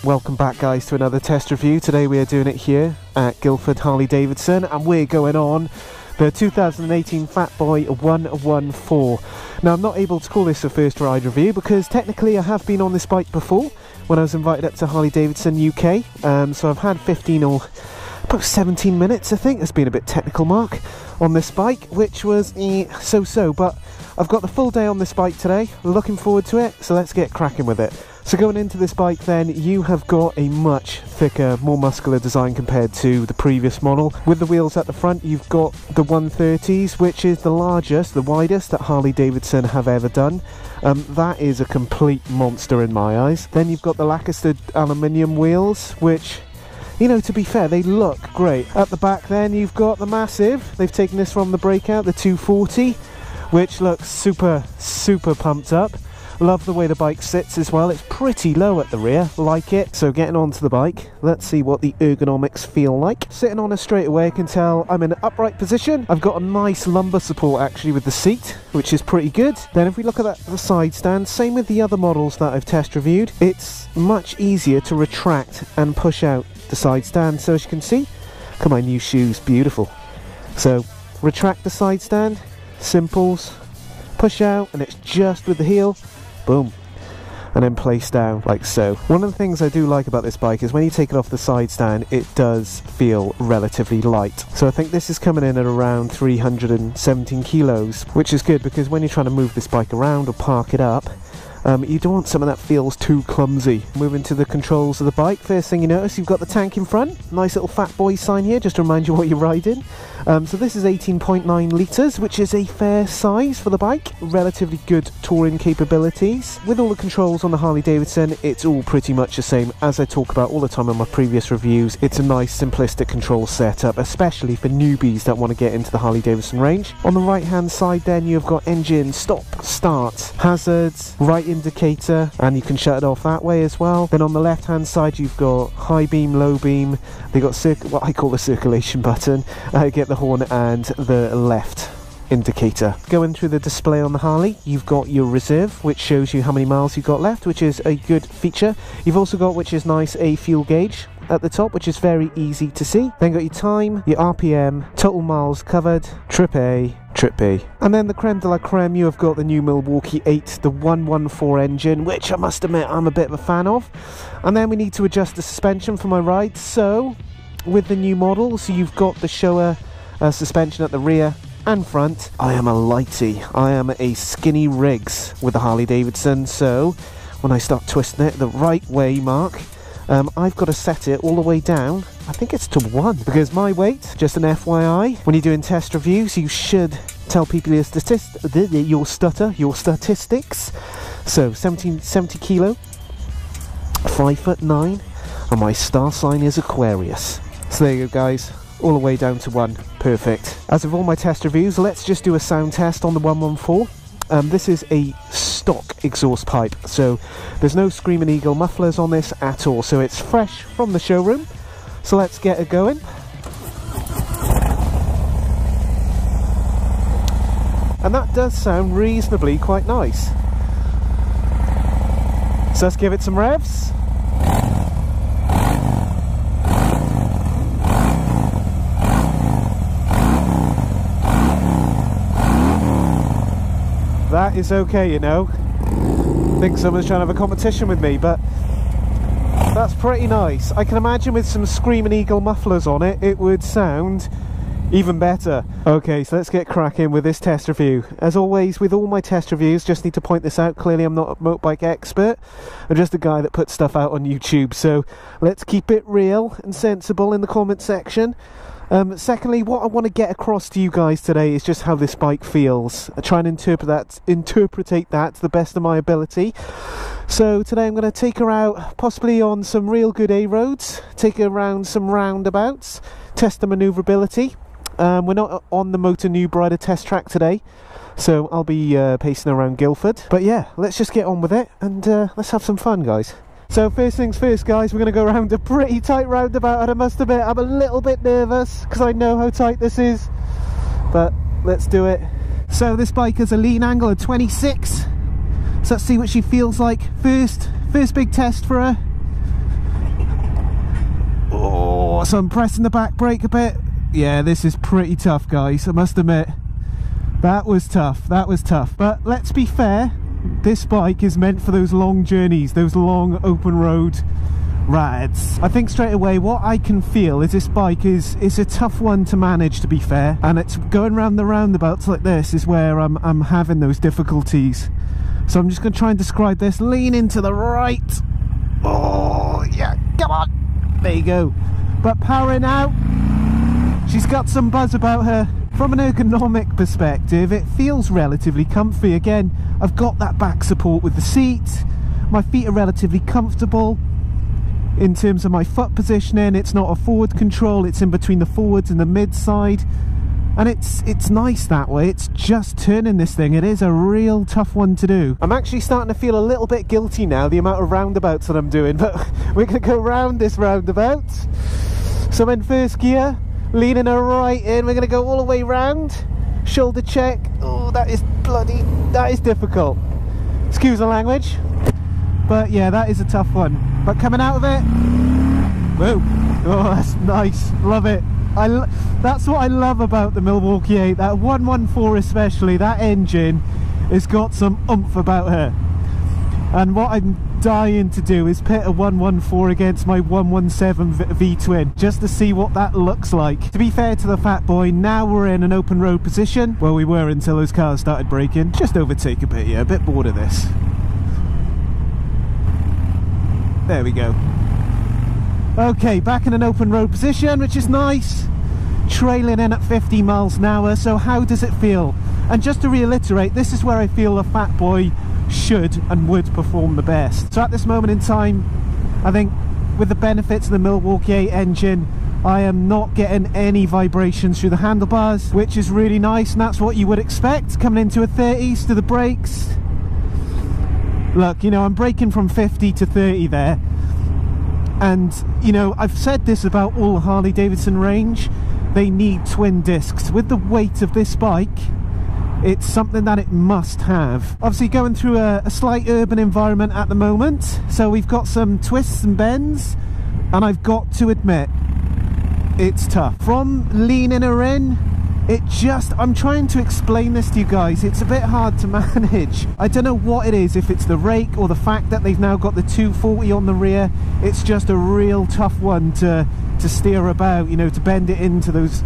Welcome back guys to another test review. Today we are doing it here at Guildford Harley Davidson and we're going on the 2018 Fat Boy 114. Now I'm not able to call this a first ride review because technically I have been on this bike before when I was invited up to Harley Davidson UK. So I've had 15 or about 17 minutes I think, it's been a bit technical mark on this bike, which was so-so, but I've got the full day on this bike today, looking forward to it, so let's get cracking with it. So going into this bike then, you have got a much thicker, more muscular design compared to the previous model. With the wheels at the front, you've got the 130s, which is the largest, the widest that Harley Davidson have ever done. That is a complete monster in my eyes. Then you've got the lacquered aluminium wheels, which, you know, to be fair, they look great. At the back then, you've got the massive, they've taken this from the Breakout, the 240, which looks super pumped up. Love the way the bike sits as well, it's pretty low at the rear, like it. So getting onto the bike, let's see what the ergonomics feel like. Sitting on it straight away, I can tell I'm in an upright position. I've got a nice lumbar support actually with the seat, which is pretty good. Then if we look at the side stand, same with the other models that I've test reviewed, it's much easier to retract and push out the side stand. So as you can see, look at my new shoes, beautiful. So retract the side stand, simples, push out, and it's just with the heel, boom, and then place down like so. One of the things I do like about this bike is when you take it off the side stand, it does feel relatively light. So I think this is coming in at around 317 kilos, which is good because when you're trying to move this bike around or park it up, you don't want something that feels too clumsy. Moving to the controls of the bike, first thing you notice, you've got the tank in front. Nice little Fat Boy sign here, just to remind you what you're riding. So this is 18.9 litres, which is a fair size for the bike. Relatively good touring capabilities. With all the controls on the Harley Davidson, it's all pretty much the same as I talk about all the time in my previous reviews. It's a nice simplistic control setup, especially for newbies that want to get into the Harley Davidson range. On the right hand side then, you've got engine, stop, start, hazards, right indicator, and you can shut it off that way as well. Then on the left hand side you've got high beam, low beam. They got what I call the circulation button, get the horn and the left indicator. Going through the display on the Harley, you've got your reserve, which shows you how many miles you've got left, which is a good feature. You've also got, which is nice, a fuel gauge at the top, which is very easy to see. Then got your time, your RPM, total miles covered, trip A, trip B. And then the creme de la creme, you have got the new Milwaukee 8, the 114 engine, which I must admit I'm a bit of a fan of. And then we need to adjust the suspension for my ride. So with the new model, so you've got the Showa suspension at the rear and front. I am a lighty, I am a skinny rigs with the Harley Davidson, so when I start twisting it the right way, Mark, I've got to set it all the way down, I think it's to 1, because my weight, just an FYI, when you're doing test reviews you should tell people your statistics. So 70 kilo, 5'9", and my star sign is Aquarius. So there you go guys, all the way down to 1, perfect. As with all my test reviews, let's just do a sound test on the 114. This is a stock exhaust pipe, so there's no Screaming Eagle mufflers on this at all, so it's fresh from the showroom. So let's get it going. And that does sound reasonably quite nice. So let's give it some revs. That is okay, you know. I think someone's trying to have a competition with me, but that's pretty nice. I can imagine with some Screaming Eagle mufflers on it, it would sound even better. Okay, so let's get cracking with this test review. As always, with all my test reviews, just need to point this out, clearly I'm not a motorbike expert. I'm just a guy that puts stuff out on YouTube, so let's keep it real and sensible in the comment section. Secondly, what I want to get across to you guys today is just how this bike feels. I try and interpretate that to the best of my ability. So today I'm going to take her out possibly on some real good A roads, take her around some roundabouts, test the manoeuvrability. We're not on the Motonewbrider test track today, so I'll be pacing around Guildford. But yeah, let's just get on with it and let's have some fun, guys. So first things first, guys, we're going to go around a pretty tight roundabout, and I must admit I'm a little bit nervous because I know how tight this is, but let's do it. So this bike has a lean angle of 26, so let's see what she feels like first big test for her. Oh, so I'm pressing the back brake a bit. Yeah, this is pretty tough, guys, I must admit. That was tough, but let's be fair, this bike is meant for those long journeys, those long open road rides. I think straight away what I can feel is this bike is a tough one to manage, to be fair, and it's going around the roundabouts like this is where I'm having those difficulties. So I'm just going to try and describe this. Lean into the right. Oh yeah, come on, there you go. But powering out, she's got some buzz about her. From an ergonomic perspective, it feels relatively comfy. Again, I've got that back support with the seat. My feet are relatively comfortable in terms of my foot positioning. It's not a forward control, it's in between the forwards and the mid side, and it's nice that way. It's just turning this thing. It is a real tough one to do. I'm actually starting to feel a little bit guilty now, the amount of roundabouts that I'm doing, but we're going to go round this roundabout. So in first gear, leaning her right in, we're going to go all the way round, shoulder check. Oh, that is difficult, excuse the language, but yeah, that is a tough one. But coming out of it, whoa, oh, that's nice, love it. That's what I love about the Milwaukee 8, that 114 especially, that engine has got some oomph about her. And what I'm dying to do is pit a 114 against my 117 V-twin, just to see what that looks like. To be fair to the Fat Boy, now we're in an open road position. Well, we were until those cars started braking. Just overtake a bit, yeah, a bit bored of this. There we go. Okay, back in an open road position, which is nice. Trailing in at 50 miles an hour, so how does it feel? And just to reiterate, this is where I feel the Fat Boy should and would perform the best. So at this moment in time, I think with the benefits of the Milwaukee 8 engine, I am not getting any vibrations through the handlebars, which is really nice, and that's what you would expect coming into a 30s to the brakes. Look, you know, I'm braking from 50 to 30 there, and you know, I've said this about all the Harley Davidson range, they need twin discs. With the weight of this bike, it's something that it must have. Obviously going through a slight urban environment at the moment, so we've got some twists and bends, and I've got to admit, it's tough. From leaning her in, I'm trying to explain this to you guys, it's a bit hard to manage. I don't know what it is, if it's the rake or the fact that they've now got the 240 on the rear. It's just a real tough one to steer about, you know, to bend it into those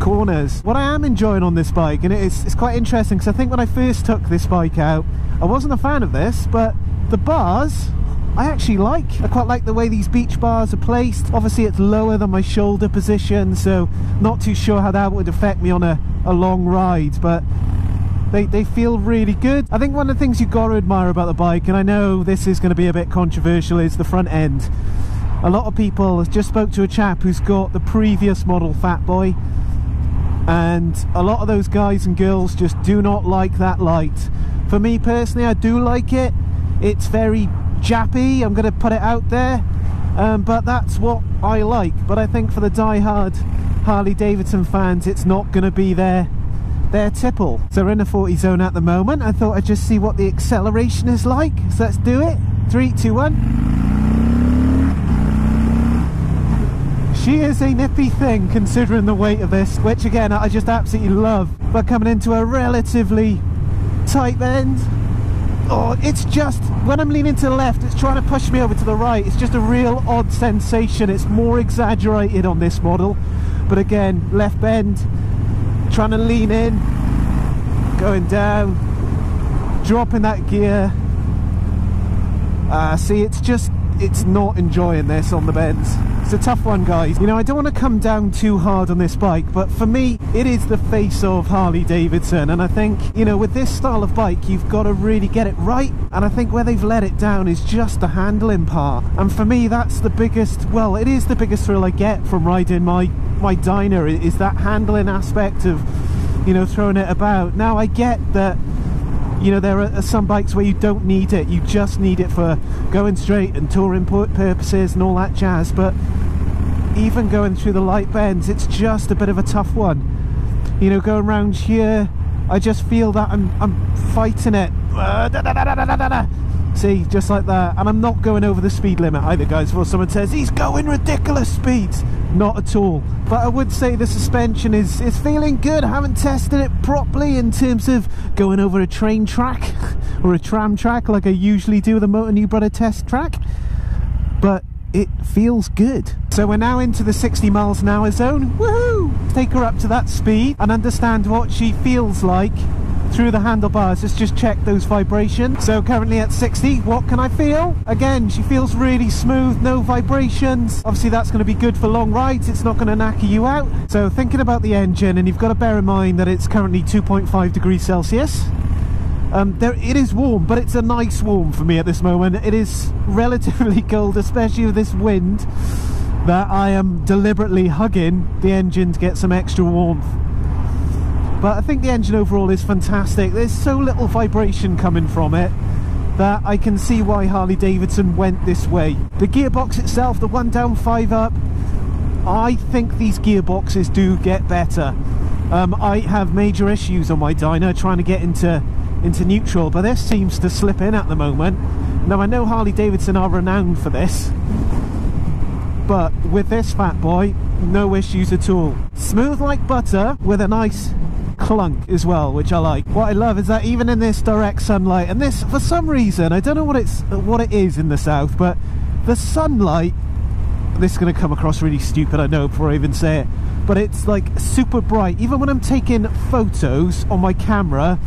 corners. What I am enjoying on this bike, and it's quite interesting, because I think when I first took this bike out, I wasn't a fan of this, but the bars I actually like. I quite like the way these beach bars are placed. Obviously it's lower than my shoulder position, so not too sure how that would affect me on a long ride, but they feel really good. I think one of the things you've got to admire about the bike, and I know this is going to be a bit controversial, is the front end. A lot of people, just spoke to a chap who's got the previous model Fat Boy, and a lot of those guys and girls just do not like that light. For me personally, I do like it. It's very jappy, I'm going to put it out there, but that's what I like. But I think for the die-hard Harley Davidson fans, it's not going to be their tipple. So we're in the 40 zone at the moment. I thought I'd just see what the acceleration is like, so let's do it. 3, 2, 1. She is a nippy thing considering the weight of this, which again I just absolutely love. But coming into a relatively tight bend, oh, it's just, when I'm leaning to the left, it's trying to push me over to the right. It's just a real odd sensation. It's more exaggerated on this model, but again, left bend, trying to lean in, going down, dropping that gear. See, it's not enjoying this on the bends. It's a tough one, guys. You know, I don't want to come down too hard on this bike, but for me, it is the face of Harley Davidson, and I think, you know, with this style of bike, you've got to really get it right, and I think where they've let it down is just the handling part. And for me, that's the biggest, well, it is the biggest thrill I get from riding my Dyna, is that handling aspect of, you know, throwing it about. Now, I get that You know, there are some bikes where you don't need it. You just need it for going straight and touring purposes and all that jazz. But even going through the light bends, it's just a bit of a tough one. You know, going around here, I just feel that I'm fighting it. See, just like that. And I'm not going over the speed limit either, guys, before someone says he's going ridiculous speeds. Not at all. But I would say the suspension is feeling good. I haven't tested it properly in terms of going over a train track or a tram track like I usually do with a Motonewbrider test track, but it feels good. So we're now into the 60 miles an hour zone. Woohoo! Take her up to that speed and understand what she feels like through the handlebars. Let's just check those vibrations. So currently at 60, what can I feel? Again, she feels really smooth, no vibrations. Obviously that's going to be good for long rides. It's not going to knacker you out. So thinking about the engine, and you've got to bear in mind that it's currently 2.5 degrees Celsius. It is warm, but it's a nice warm for me at this moment. It is relatively cold, especially with this wind, that I am deliberately hugging the engine to get some extra warmth. But I think the engine overall is fantastic. There's so little vibration coming from it that I can see why Harley Davidson went this way. The gearbox itself, the 1 down 5 up, I think these gearboxes do get better. I have major issues on my dyno trying to get into neutral, but this seems to slip in at the moment. Now I know Harley Davidson are renowned for this, but with this Fat Boy, no issues at all. Smooth like butter with a nice clunk as well, which I like. What I love is that even in this direct sunlight, and this for some reason, I don't know what it is in the south, but the sunlight, this is going to come across really stupid, I know, before I even say it, but it's like super bright. Even when I'm taking photos on my camera,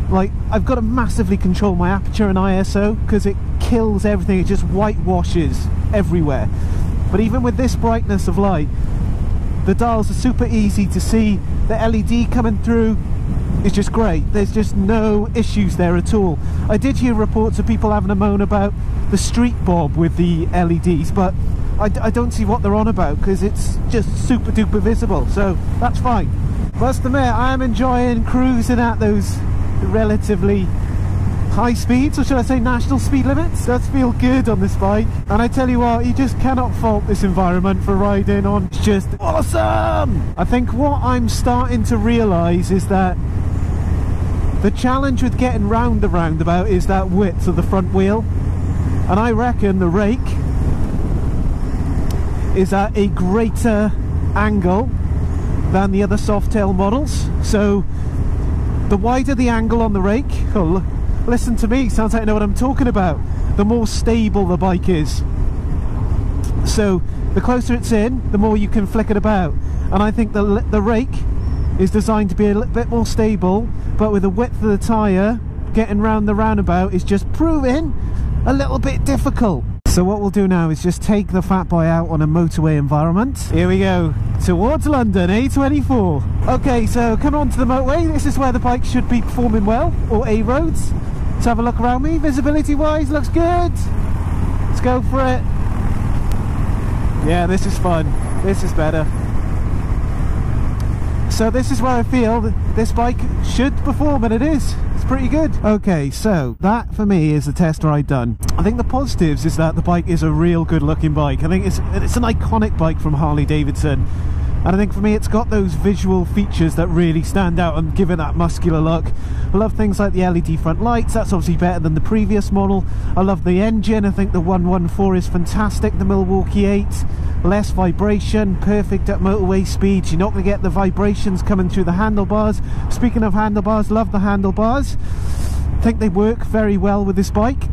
like I've got to massively control my aperture and ISO because it kills everything. It just whitewashes everywhere. But even with this brightness of light, the dials are super easy to see. The LED coming through is just great. There's just no issues there at all. I did hear reports of people having a moan about the street bob with the LEDs, but I don't see what they're on about because it's just super duper visible, so that's fine. Must admit, I am enjoying cruising at those relatively high speeds, or should I say national speed limits. Does feel good on this bike, and I tell you what, you just cannot fault this environment for riding on. It's just awesome. I think what I'm starting to realise is that the challenge with getting round the roundabout is that width of the front wheel, and I reckon the rake is at a greater angle than the other Softail models. So the wider the angle on the rake, listen to me, sounds like I know what I'm talking about, the more stable the bike is. So the closer it's in, the more you can flick it about. And I think the rake is designed to be a little bit more stable, but with the width of the tyre, getting round the roundabout is just proving a little bit difficult. So what we'll do now is just take the Fat Boy out on a motorway environment. Here we go, towards London, A24. Okay, so coming onto the motorway, this is where the bike should be performing well, or A roads. Let's have a look around me. Visibility wise, looks good. Let's go for it. Yeah, this is fun. This is better. So this is where I feel that this bike should perform, and it is. It's pretty good. Okay, so that for me is the test ride done. I think the positives is that the bike is a real good looking bike. I think it's an iconic bike from Harley Davidson. And I think for me it's got those visual features that really stand out and give it that muscular look. I love things like the LED front lights, that's obviously better than the previous model. I love the engine, I think the 114 is fantastic, the Milwaukee 8. Less vibration, perfect at motorway speeds. You're not going to get the vibrations coming through the handlebars. Speaking of handlebars, love the handlebars. I think they work very well with this bike.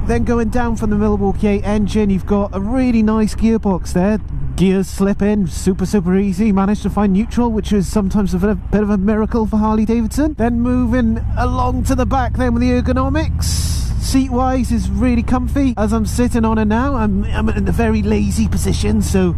Then going down from the Milwaukee 8 engine, you've got a really nice gearbox there. Gears slip in, super easy. Managed to find neutral, which is sometimes a bit of a miracle for Harley Davidson. Then moving along to the back then with the ergonomics. Seat wise is really comfy. As I'm sitting on it now, I'm in a very lazy position, so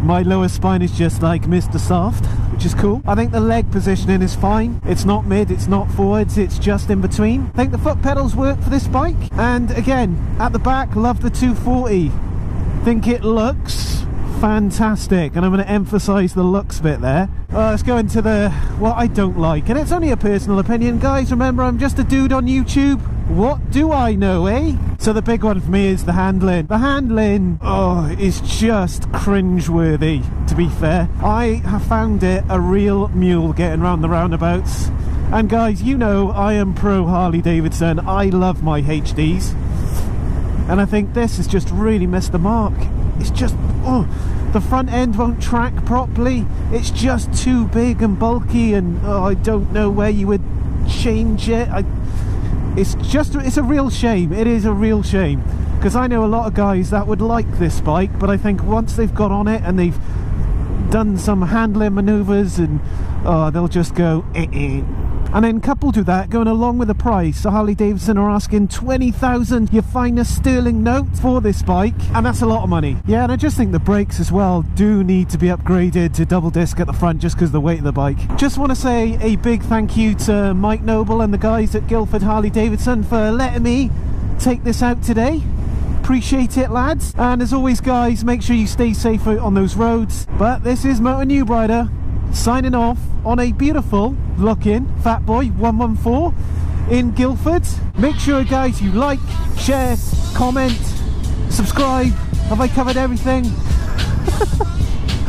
my lower spine is just like Mr. Soft, which is cool. I think the leg positioning is fine. It's not mid, it's not forwards, it's just in between. I think the foot pedals work for this bike. And again, at the back, love the 240. Think it looks fantastic, and I'm going to emphasize the looks bit there. Let's go into what I don't like, and it's only a personal opinion, guys. Remember, I'm just a dude on YouTube. What do I know, eh? So the big one for me is the handling. The handling, is just cringeworthy, to be fair. I have found it a real mule getting round the roundabouts. And guys, you know I am pro Harley Davidson. I love my HDs. And I think this has just really missed the mark. It's just, the front end won't track properly. It's just too big and bulky, and I don't know where you would change it. It's a real shame. It is a real shame, because I know a lot of guys that would like this bike, but I think once they've got on it and they've done some handling maneuvers, and they'll just go And then coupled with that, going along with the price, so Harley Davidson are asking 20,000, your finest sterling note for this bike, and that's a lot of money. Yeah, and I just think the brakes as well do need to be upgraded to double disc at the front, just because of the weight of the bike. Just want to say a big thank you to Mike Noble and the guys at Guildford Harley Davidson for letting me take this out today. Appreciate it, lads. And as always, guys, make sure you stay safe out on those roads. But this is Motonewbrider signing off on a beautiful looking Fat Boy 114 in Guildford. Make sure, guys, you like, share, comment, subscribe. Have I covered everything?